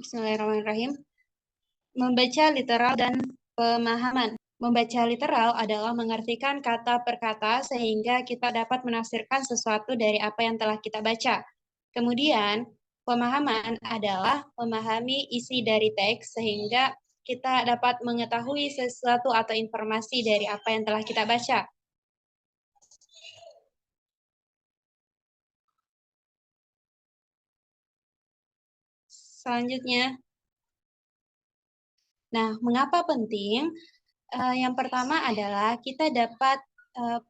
Bismillahirrahmanirrahim. Membaca literal dan pemahaman. Membaca literal adalah mengartikan kata per kata sehingga kita dapat menafsirkan sesuatu dari apa yang telah kita baca. Kemudian, pemahaman adalah memahami isi dari teks sehingga kita dapat mengetahui sesuatu atau informasi dari apa yang telah kita baca. Selanjutnya, nah, mengapa penting? Yang pertama adalah kita dapat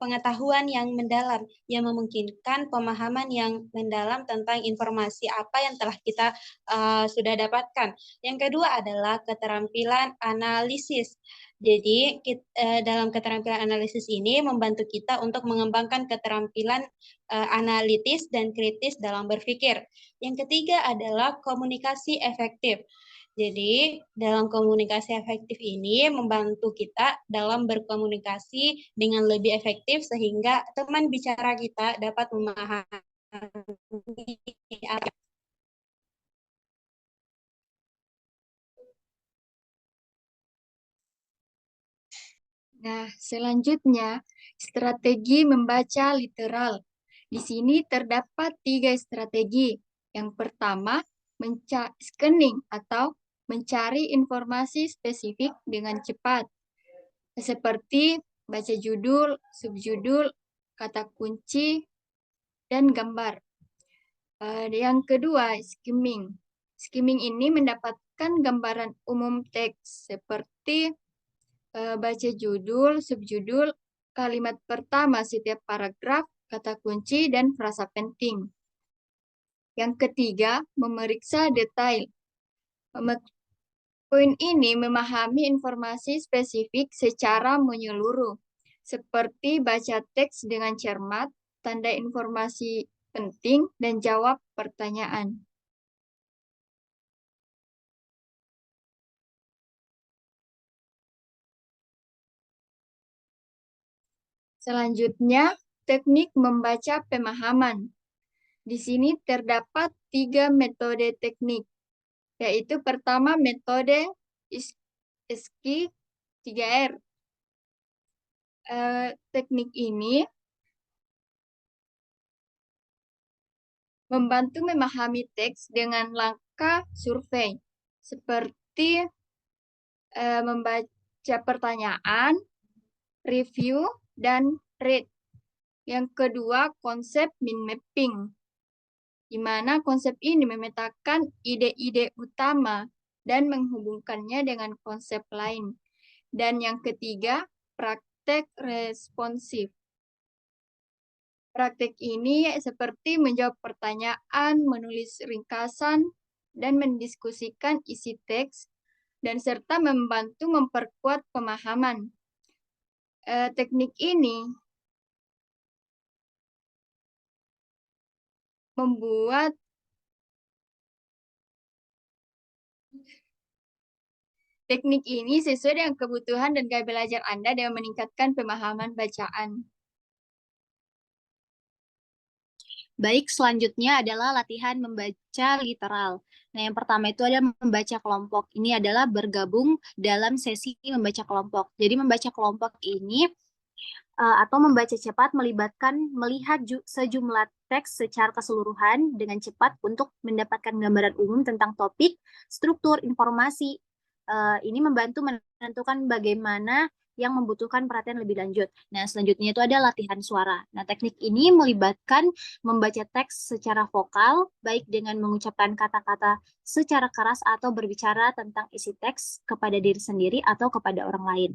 pengetahuan yang mendalam, yang memungkinkan pemahaman yang mendalam tentang informasi apa yang telah kita sudah dapatkan. Yang kedua adalah keterampilan analisis. Jadi, dalam keterampilan analisis ini membantu kita untuk mengembangkan keterampilan analitis dan kritis dalam berpikir. Yang ketiga adalah komunikasi efektif. Jadi, dalam komunikasi efektif ini membantu kita dalam berkomunikasi dengan lebih efektif sehingga teman bicara kita dapat memahami apa. Nah, selanjutnya, strategi membaca literal. Di sini terdapat 3 strategi. Yang pertama, scanning atau mencari informasi spesifik dengan cepat, seperti baca judul, subjudul, kata kunci, dan gambar. Yang kedua, skimming. Skimming ini mendapatkan gambaran umum teks, seperti baca judul, subjudul, kalimat pertama setiap paragraf, kata kunci, dan frasa penting. Yang ketiga, memeriksa detail. Poin ini memahami informasi spesifik secara menyeluruh, seperti baca teks dengan cermat, tanda informasi penting, dan jawab pertanyaan. Selanjutnya, teknik membaca pemahaman. Di sini terdapat 3 metode teknik, yaitu pertama metode ISKI 3R. Teknik ini membantu memahami teks dengan langkah survei, seperti membaca pertanyaan, review, dan rate. Yang kedua, konsep mind mapping, di mana konsep ini memetakan ide-ide utama dan menghubungkannya dengan konsep lain. Dan yang ketiga, praktek responsif. Praktek ini seperti menjawab pertanyaan, menulis ringkasan, dan mendiskusikan isi teks, dan serta membantu memperkuat pemahaman. Teknik ini membuat teknik ini sesuai dengan kebutuhan dan gaya belajar Anda dan meningkatkan pemahaman bacaan. Baik, selanjutnya adalah latihan membaca literal. Nah, yang pertama itu ada membaca kelompok. Ini adalah bergabung dalam sesi membaca kelompok. Jadi membaca kelompok ini atau membaca cepat melibatkan melihat sejumlah teks secara keseluruhan dengan cepat untuk mendapatkan gambaran umum tentang topik, struktur, informasi. Ini membantu menentukan bagaimana yang membutuhkan perhatian lebih lanjut. Nah, selanjutnya itu ada latihan suara. Nah, teknik ini melibatkan membaca teks secara vokal, baik dengan mengucapkan kata-kata secara keras atau berbicara tentang isi teks kepada diri sendiri atau kepada orang lain.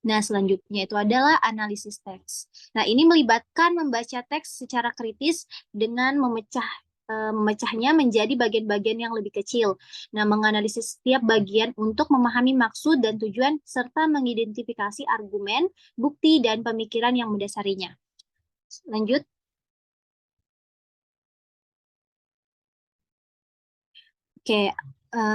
Nah, selanjutnya itu adalah analisis teks. Nah, ini melibatkan membaca teks secara kritis dengan memecahnya menjadi bagian-bagian yang lebih kecil. Nah, menganalisis setiap bagian untuk memahami maksud dan tujuan serta mengidentifikasi argumen, bukti, dan pemikiran yang mendasarinya. Lanjut. Oke,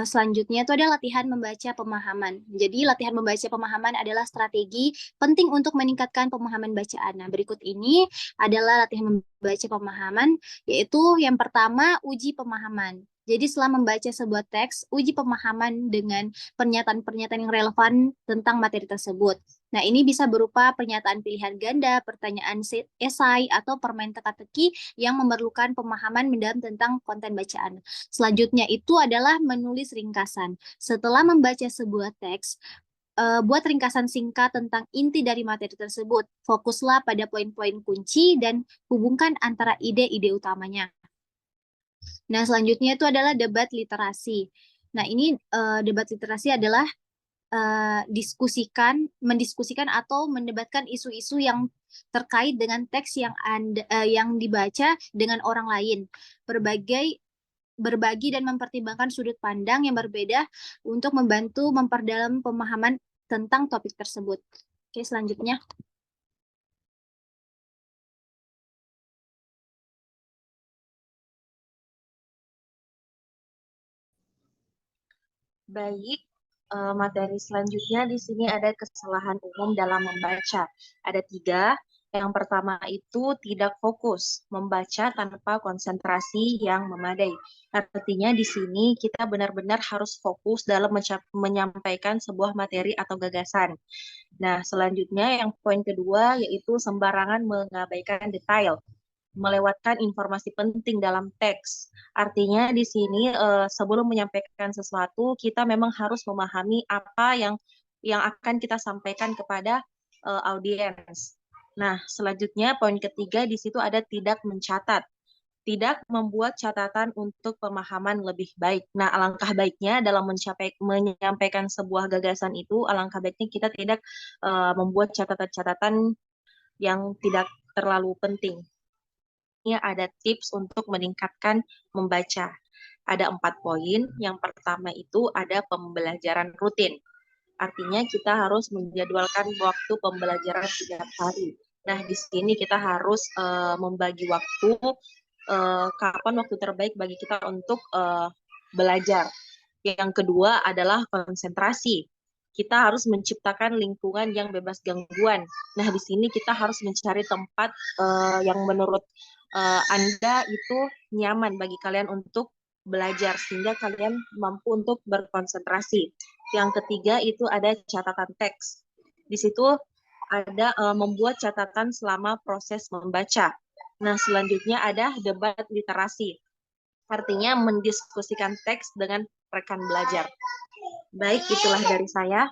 Selanjutnya itu ada latihan membaca pemahaman. Jadi latihan membaca pemahaman adalah strategi penting untuk meningkatkan pemahaman bacaan. Nah, berikut ini adalah latihan membaca pemahaman, yaitu yang pertama uji pemahaman. Jadi setelah membaca sebuah teks, uji pemahaman dengan pernyataan-pernyataan yang relevan tentang materi tersebut. Nah, ini bisa berupa pernyataan pilihan ganda, pertanyaan esai, atau permain teka-teki yang memerlukan pemahaman mendalam tentang konten bacaan. Selanjutnya itu adalah menulis ringkasan. Setelah membaca sebuah teks, buat ringkasan singkat tentang inti dari materi tersebut. Fokuslah pada poin-poin kunci dan hubungkan antara ide-ide utamanya. Nah, selanjutnya itu adalah debat literasi. Nah, ini debat literasi adalah mendiskusikan atau mendebatkan isu-isu yang terkait dengan teks yang dibaca dengan orang lain. Berbagi dan mempertimbangkan sudut pandang yang berbeda untuk membantu memperdalam pemahaman tentang topik tersebut. Oke, selanjutnya. Baik, materi selanjutnya di sini ada kesalahan umum dalam membaca. Ada 3. Yang pertama itu tidak fokus, membaca tanpa konsentrasi yang memadai. Artinya di sini kita benar-benar harus fokus dalam menyampaikan sebuah materi atau gagasan. Nah, selanjutnya yang poin kedua yaitu sembarangan mengabaikan detail, melewatkan informasi penting dalam teks. Artinya di sini sebelum menyampaikan sesuatu kita memang harus memahami apa yang akan kita sampaikan kepada audiens. Nah, selanjutnya poin ketiga di situ ada tidak mencatat. Tidak membuat catatan untuk pemahaman lebih baik. Nah, alangkah baiknya dalam menyampaikan sebuah gagasan itu, alangkah baiknya kita tidak membuat catatan-catatan yang tidak terlalu penting. Ini ada tips untuk meningkatkan membaca. Ada 4 poin. Yang pertama itu ada pembelajaran rutin. Artinya kita harus menjadwalkan waktu pembelajaran setiap hari. Nah, di sini kita harus membagi waktu, kapan waktu terbaik bagi kita untuk belajar. Yang kedua adalah konsentrasi. Kita harus menciptakan lingkungan yang bebas gangguan. Nah, di sini kita harus mencari tempat yang menurut Anda itu nyaman bagi kalian untuk belajar, sehingga kalian mampu untuk berkonsentrasi. Yang ketiga itu ada catatan teks. Di situ ada membuat catatan selama proses membaca. Nah, selanjutnya ada debat literasi. Artinya mendiskusikan teks dengan rekan belajar. Baik, itulah dari saya.